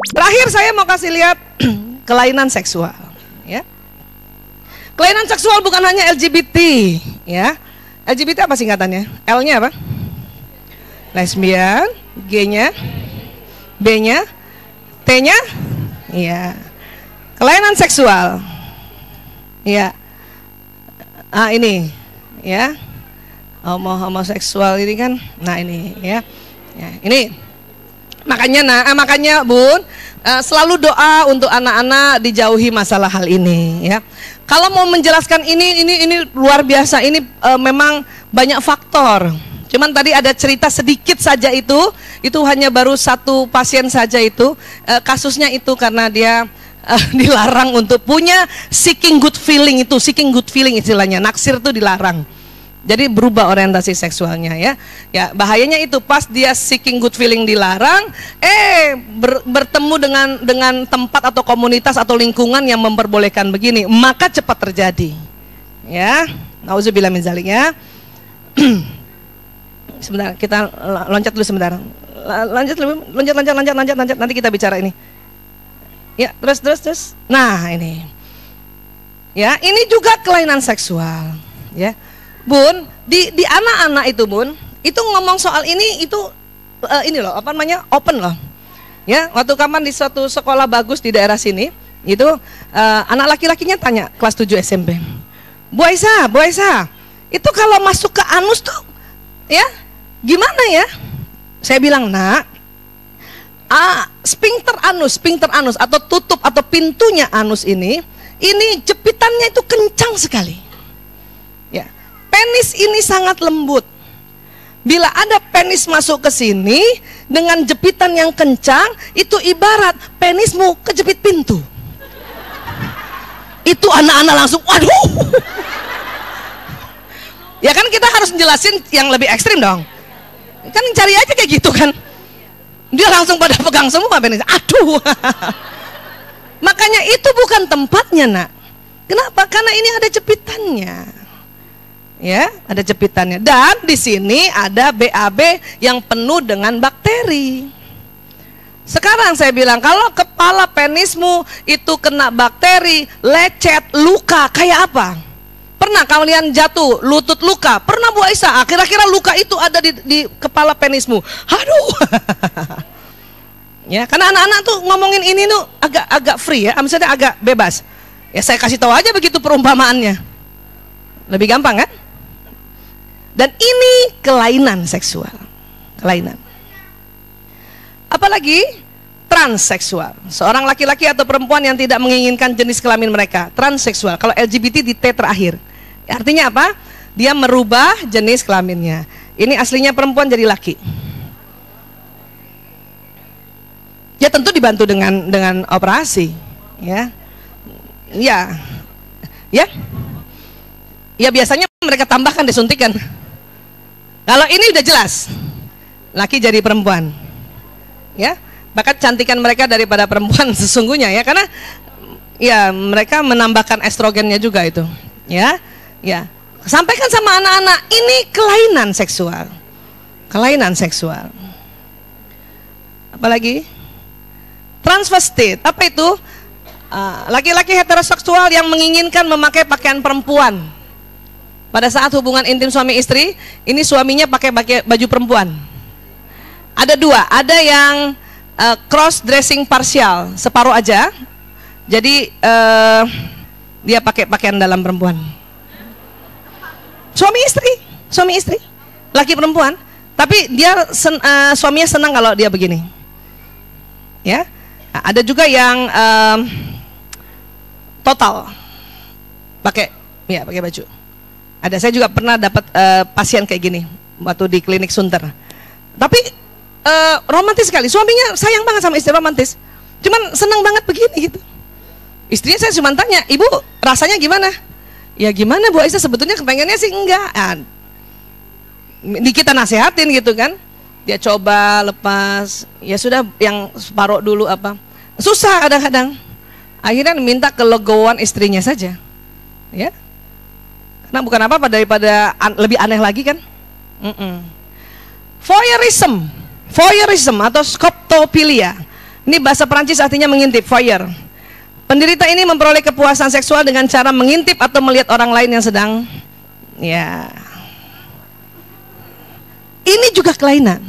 Terakhir saya mau kasih lihat kelainan seksual, ya. Kelainan seksual bukan hanya LGBT, ya. LGBT apa singkatannya? L-nya apa? Lesbian, G-nya, B-nya, T-nya, iya. Kelainan seksual, ya. Ini, ya. Homoseksual ini kan, nah ini, ya. Ini. Makanya Bun, selalu doa untuk anak-anak dijauhi masalah hal ini, ya. Kalau mau menjelaskan ini luar biasa, ini memang banyak faktor. Cuman tadi ada cerita sedikit saja itu hanya baru satu pasien saja itu, kasusnya itu karena dia dilarang untuk punya seeking good feeling istilahnya, naksir itu dilarang. Jadi berubah orientasi seksualnya, ya. Ya, bahayanya itu pas dia seeking good feeling dilarang, bertemu dengan tempat atau komunitas atau lingkungan yang memperbolehkan begini, maka cepat terjadi. Ya. Nauzubillah min dzalik, ya. Sebentar, kita loncat dulu sebentar. Loncat, nanti kita bicara ini. Ya, terus. Nah, ini. Ya, ini juga kelainan seksual, ya. Bun, di anak-anak itu Bun, itu ngomong soal ini ini loh, apa namanya, open loh. Ya, waktu kapan di suatu sekolah bagus di daerah sini, itu anak laki-lakinya tanya kelas 7 SMP. Bu Aisyah, itu kalau masuk ke anus tuh, ya, gimana ya? Saya bilang, nak, sphincter anus atau tutup atau pintunya anus ini jepitannya itu kencang sekali. Ya. Penis ini sangat lembut. Bila ada penis masuk ke sini dengan jepitan yang kencang, itu ibarat penismu kejepit pintu. Itu anak-anak langsung, waduh. Ya kan kita harus jelasin yang lebih ekstrim dong. Kan cari aja kayak gitu kan. Dia langsung pada pegang semua penis. Aduh. Makanya itu bukan tempatnya, nak. Kenapa? Karena ini ada jepitannya. Ya, ada jepitannya. Dan di sini ada BAB yang penuh dengan bakteri. Sekarang saya bilang, kalau kepala penismu itu kena bakteri, lecet, luka, kayak apa? Pernah kalian jatuh, lutut luka? Pernah Bu Aisyah? Kira-kira luka itu ada di kepala penismu. Aduh. Ya, karena anak-anak tuh ngomongin ini tuh agak free ya, maksudnya agak bebas. Ya saya kasih tahu aja begitu perumpamaannya. Lebih gampang kan? Dan ini kelainan seksual. Kelainan. Apalagi transseksual. Seorang laki-laki atau perempuan yang tidak menginginkan jenis kelamin mereka. Transseksual. Kalau LGBT di T terakhir. Artinya apa? Dia merubah jenis kelaminnya. Ini aslinya perempuan jadi laki. Ya tentu dibantu dengan operasi. Ya. Ya biasanya mereka tambahkan disuntikan. Kalau ini udah jelas, laki jadi perempuan, ya. Bahkan cantikan mereka daripada perempuan sesungguhnya, ya, karena ya mereka menambahkan estrogennya juga itu, ya. Sampaikan sama anak-anak, ini kelainan seksual, Apalagi transvestit, apa itu? Laki-laki heteroseksual yang menginginkan memakai pakaian perempuan. Pada saat hubungan intim suami istri, ini suaminya pakai baju perempuan. Ada dua, ada yang cross dressing parsial, separuh aja. Jadi dia pakai pakaian dalam perempuan. Suami istri, laki perempuan. Tapi dia suaminya senang kalau dia begini. Ya, ada juga yang total pakai baju. Ada, saya juga pernah dapat pasien kayak gini waktu di klinik Sunter. Tapi romantis sekali, suaminya sayang banget sama istri, romantis. Cuman senang banget begini gitu. Istrinya saya cuma tanya, ibu rasanya gimana? Ya gimana Bu Aisyah, sebetulnya kepengennya sih enggak. Kita nasehatin gitu kan. Dia coba lepas, ya sudah yang separuh dulu apa. Susah kadang-kadang. Akhirnya minta kelegoan istrinya saja. Ya. Karena bukan apa-apa daripada lebih aneh lagi kan. Voyeurism atau necrophilia. Ini bahasa Perancis artinya mengintip, voyeur. Penderita ini memperoleh kepuasan seksual dengan cara mengintip atau melihat orang lain yang sedang, ya. Ini juga kelainan.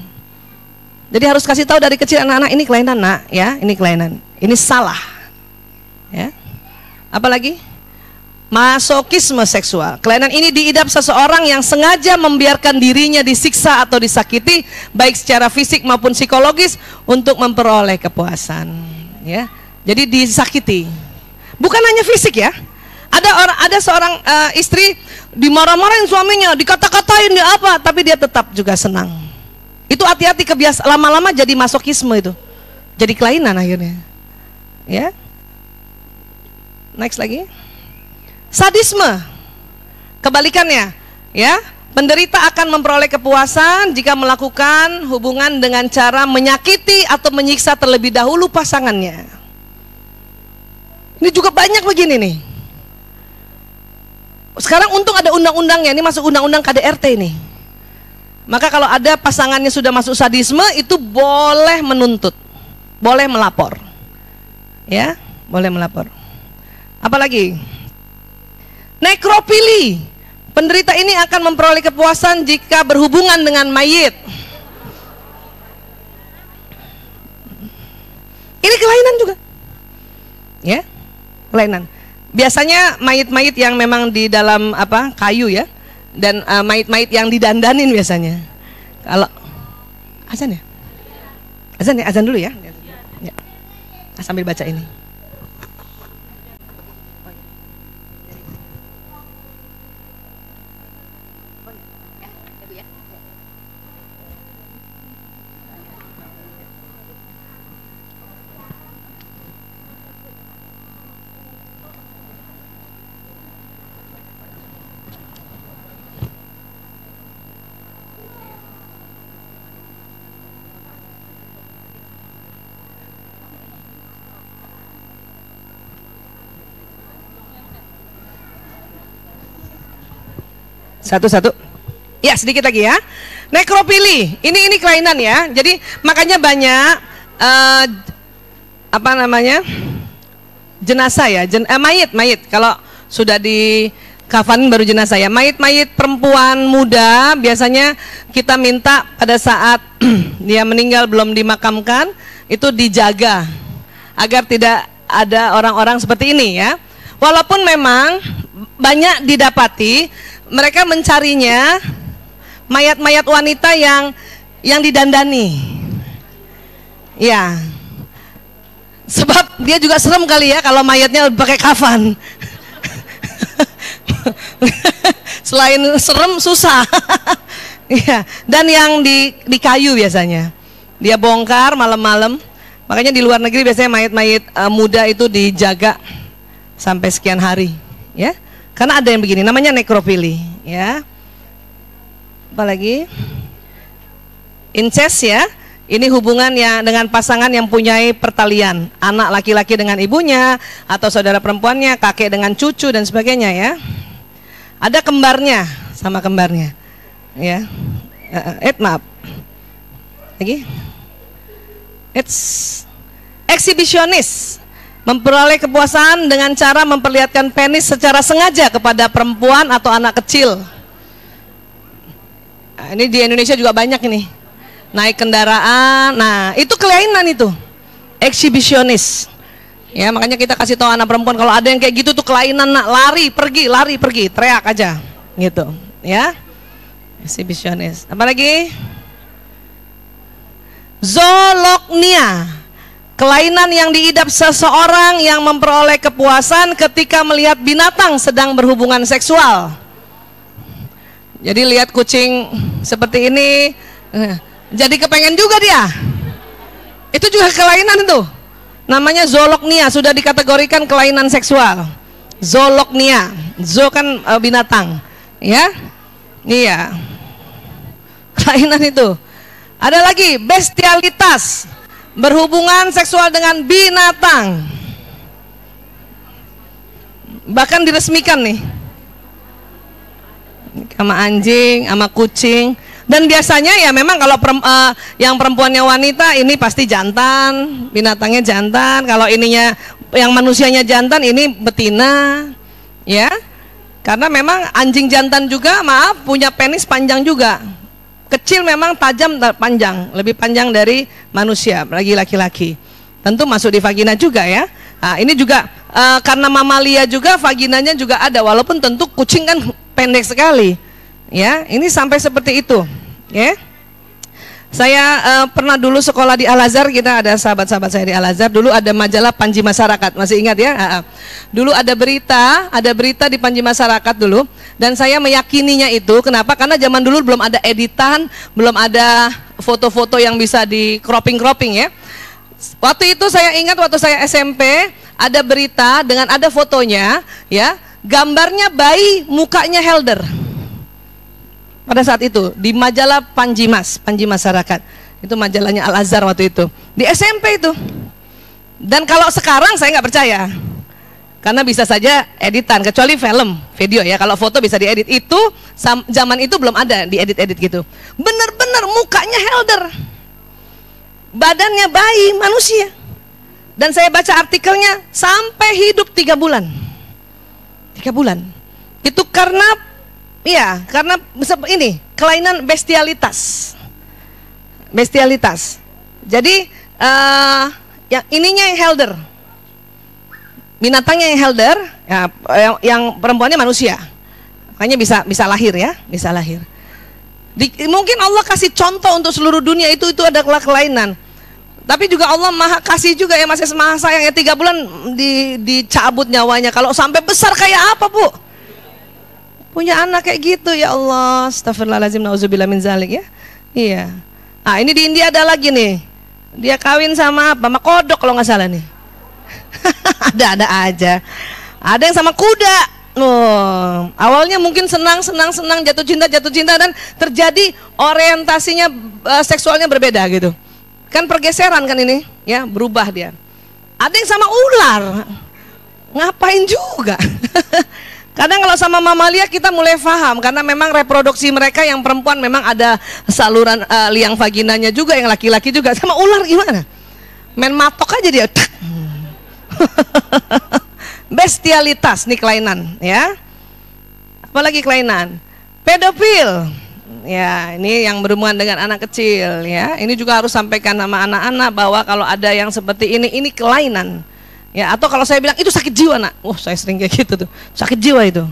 Jadi harus kasih tahu dari kecil anak-anak, ini kelainan nak, ya, ini kelainan, ini salah, ya. Apalagi masokisme seksual. Kelainan ini diidap seseorang yang sengaja membiarkan dirinya disiksa atau disakiti, baik secara fisik maupun psikologis untuk memperoleh kepuasan, ya. Jadi disakiti, bukan hanya fisik ya. Ada seorang istri dimarah-marahin suaminya, dikata-katain dia apa, tapi dia tetap juga senang. Itu hati-hati, lama-lama jadi masokisme itu, jadi kelainan akhirnya. Ya. Next lagi. Sadisme, kebalikannya, ya. Penderita akan memperoleh kepuasan jika melakukan hubungan dengan cara menyakiti atau menyiksa terlebih dahulu pasangannya. Ini juga banyak begini nih. Sekarang untung ada undang-undangnya, ini masuk undang-undang KDRT ini. Maka kalau ada pasangannya sudah masuk sadisme, itu boleh menuntut, boleh melapor. Ya, boleh melapor. Apalagi? Nekropili. Penderita ini akan memperoleh kepuasan jika berhubungan dengan mayit. Ini kelainan juga. Ya. Kelainan. Biasanya mayit-mayit yang memang di dalam kayu ya, dan mayit-mayit yang didandanin biasanya. Kalau azan ya, azan dulu ya. Ya. Sambil baca ini. Satu-satu. Ya, sedikit lagi ya. Nekropili. Ini kelainan ya. Jadi makanya banyak jenazah ya, mayit. Kalau sudah di kafan baru jenazah ya. Mayit perempuan muda biasanya kita minta pada saat dia meninggal belum dimakamkan itu dijaga agar tidak ada orang-orang seperti ini ya. Walaupun memang banyak didapati mereka mencarinya mayat-mayat wanita yang didandani. Ya. Sebab dia juga serem kali ya kalau mayatnya pakai kafan. Selain serem susah. Ya, dan yang di kayu biasanya. Dia bongkar malam-malam. Makanya di luar negeri biasanya mayat-mayat muda itu dijaga sampai sekian hari, ya. Karena ada yang begini, namanya nekropili, ya. Apalagi incest ya. Ini hubungan yang dengan pasangan yang punya pertalian, anak laki-laki dengan ibunya atau saudara perempuannya, kakek dengan cucu dan sebagainya ya. Ada kembarnya sama kembarnya, ya. Maaf. Lagi. Eksibisionis. Memperoleh kepuasan dengan cara memperlihatkan penis secara sengaja kepada perempuan atau anak kecil. Nah, ini di Indonesia juga banyak ini. Naik kendaraan, nah itu kelainan itu. Eksibisionis. Ya, makanya kita kasih tahu anak perempuan kalau ada yang kayak gitu tuh kelainan, nak, lari pergi, teriak aja. Gitu, ya. Eksibisionis. Apalagi? Zoolognia. Kelainan yang diidap seseorang yang memperoleh kepuasan ketika melihat binatang sedang berhubungan seksual. Jadi lihat kucing seperti ini, jadi kepengen juga dia. Itu juga kelainan itu. Namanya zoolognia, sudah dikategorikan kelainan seksual. Zoolognia, zoo kan binatang, ya. Iya. Kelainan itu. Ada lagi bestialitas. Berhubungan seksual dengan binatang, bahkan diresmikan nih, sama anjing, sama kucing. Dan biasanya ya memang kalau yang perempuannya wanita ini pasti jantan, binatangnya jantan. Kalau ininya yang manusianya jantan ini betina, ya. Karena memang anjing jantan juga, maaf, punya penis panjang juga. Kecil memang, tajam, panjang, lebih panjang dari manusia, lagi laki-laki. Tentu masuk di vagina juga ya. Nah, ini juga karena mamalia juga vaginanya juga ada, walaupun tentu kucing kan pendek sekali. Ya, ini sampai seperti itu, ya. Saya pernah dulu sekolah di Al-Azhar, kita ada sahabat-sahabat saya di Al-Azhar, dulu ada majalah Panji Masyarakat, masih ingat ya? Dulu ada berita di Panji Masyarakat dulu, dan saya meyakininya itu, kenapa? Karena zaman dulu belum ada editan, belum ada foto-foto yang bisa di cropping ya. Waktu itu saya ingat waktu saya SMP, ada berita dengan ada fotonya, ya, gambarnya bayi, mukanya helder. Pada saat itu di majalah Panji Masyarakat, itu majalahnya Al-Azhar waktu itu, di SMP itu. Dan kalau sekarang saya nggak percaya, karena bisa saja editan, kecuali film, video ya. Kalau foto bisa diedit, itu zaman itu belum ada diedit gitu. Bener-bener mukanya helder, badannya bayi manusia. Dan saya baca artikelnya sampai hidup 3 bulan. 3 bulan. Itu karena ini kelainan bestialitas. Jadi yang ininya yang helder, binatangnya yang helder, ya, yang perempuannya manusia. Makanya bisa lahir ya, bisa lahir. Mungkin Allah kasih contoh untuk seluruh dunia, itu adalah kelainan. Tapi juga Allah maha kasih juga ya, masih maha sayang ya. 3 bulan dicabut nyawanya. Kalau sampai besar kayak apa, Bu? Punya anak kayak gitu, ya Allah, astagfirullahaladzim, na'udzubillah min zalik ya. Iya. Ah, ini di India ada lagi nih, dia kawin sama apa? Sama kodok kalau nggak salah nih. Ada aja. Ada yang sama kuda. Oh, awalnya mungkin senang, jatuh cinta, dan terjadi orientasinya seksualnya berbeda gitu. Kan pergeseran kan ini, ya, berubah dia. Ada yang sama ular. Ngapain juga? Kadang kalau sama mamalia kita mulai paham, karena memang reproduksi mereka yang perempuan memang ada saluran liang vaginanya juga, yang laki-laki juga. Sama ular gimana? Main matok aja dia. Bestialitas nih, kelainan ya. Apalagi kelainan? Pedofil. Ya, ini yang berhubungan dengan anak kecil ya. Ini juga harus sampaikan sama anak-anak bahwa kalau ada yang seperti ini kelainan. Ya, atau kalau saya bilang itu sakit jiwa, Nak. Saya sering kayak gitu tuh. Sakit jiwa itu.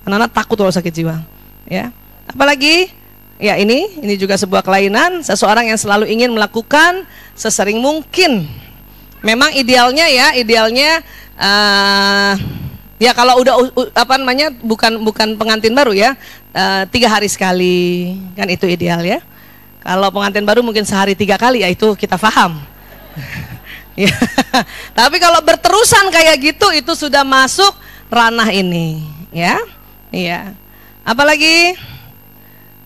Anak-anak takut kalau sakit jiwa. Ya. Apalagi ya ini juga sebuah kelainan, seseorang yang selalu ingin melakukan sesering mungkin. Memang idealnya ya kalau udah bukan pengantin baru ya, 3 hari sekali. Kan itu ideal ya. Kalau pengantin baru mungkin sehari 3 kali, ya itu kita paham. Ya. Tapi kalau berterusan kayak gitu, itu sudah masuk ranah ini, ya. Iya. Apalagi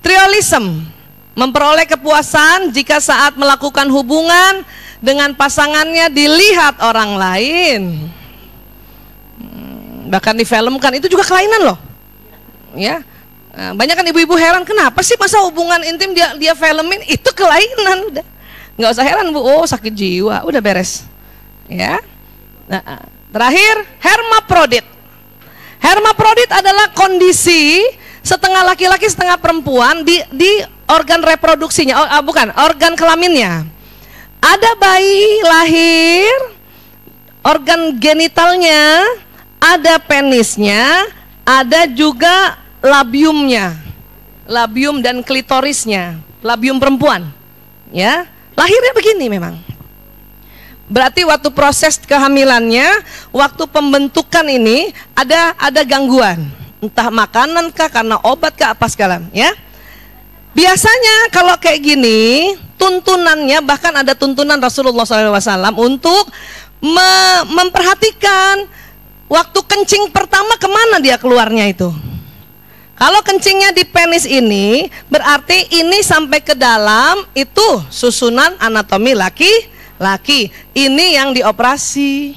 triolism, memperoleh kepuasan jika saat melakukan hubungan dengan pasangannya dilihat orang lain. Bahkan difilmkan, itu juga kelainan loh. Ya. Banyak kan ibu-ibu heran, kenapa sih masa hubungan intim dia filmin, itu kelainan udah. Nggak usah heran, Bu, sakit jiwa, udah beres ya. Nah, terakhir hermaprodit. Hermaprodit adalah kondisi setengah laki-laki setengah perempuan di organ reproduksinya, organ kelaminnya. Ada bayi lahir, organ genitalnya, ada penisnya, ada juga labiumnya, labium dan klitorisnya, labium perempuan ya. Lahirnya begini memang. Berarti waktu proses kehamilannya, waktu pembentukan ini ada gangguan, entah makanan kah, karena obat kah, apa segala ya. Biasanya kalau kayak gini, tuntunannya, bahkan ada tuntunan Rasulullah SAW untuk memperhatikan waktu kencing pertama kemana dia keluarnya itu. Kalau kencingnya di penis ini, berarti ini sampai ke dalam, itu susunan anatomi laki-laki. Ini yang dioperasi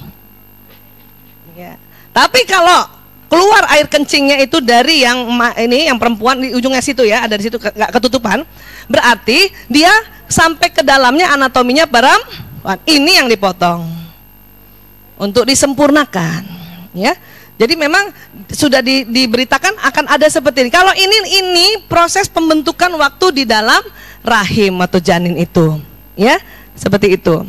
ya. Tapi kalau keluar air kencingnya itu dari yang perempuan di ujungnya situ ya, ada di situ nggak ketutupan, berarti dia sampai ke dalamnya anatominya perempuan. Ini yang dipotong untuk disempurnakan, ya. Jadi memang sudah diberitakan akan ada seperti ini. Kalau ini proses pembentukan waktu di dalam rahim atau janin itu, ya, seperti itu.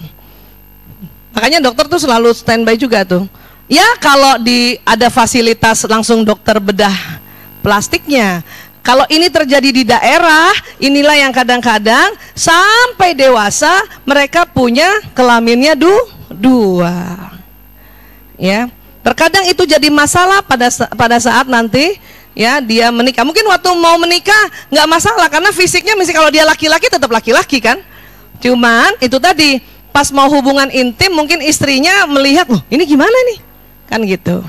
Makanya dokter tuh selalu standby juga tuh. Ya kalau ada fasilitas langsung dokter bedah plastiknya. Kalau ini terjadi di daerah, inilah yang kadang-kadang sampai dewasa mereka punya kelaminnya dua, ya. Terkadang itu jadi masalah pada saat nanti ya dia menikah. Mungkin waktu mau menikah nggak masalah karena fisiknya mesti, kalau dia laki-laki tetap laki-laki kan. Cuman itu tadi pas mau hubungan intim mungkin istrinya melihat, loh ini gimana nih, kan gitu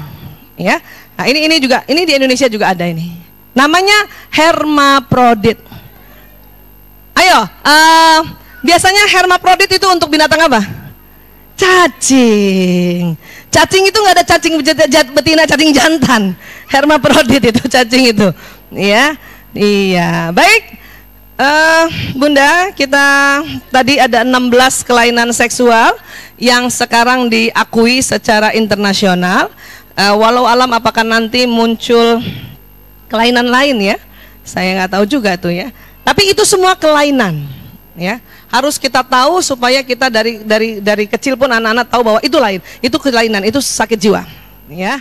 ya. Nah ini juga, ini di Indonesia juga ada ini. Namanya hermaprodit. Ayo, biasanya hermaprodit itu untuk binatang apa? Cacing. Cacing itu nggak ada cacing betina, cacing jantan. Hermaprodit itu cacing itu, ya. Iya, baik. Bunda, kita tadi ada 16 kelainan seksual yang sekarang diakui secara internasional. Walau alam apakah nanti muncul kelainan lain ya? Saya nggak tahu juga tuh ya. Tapi itu semua kelainan, ya. Harus kita tahu supaya kita dari kecil pun anak-anak tahu bahwa itu lain, itu kelainan, itu sakit jiwa, ya.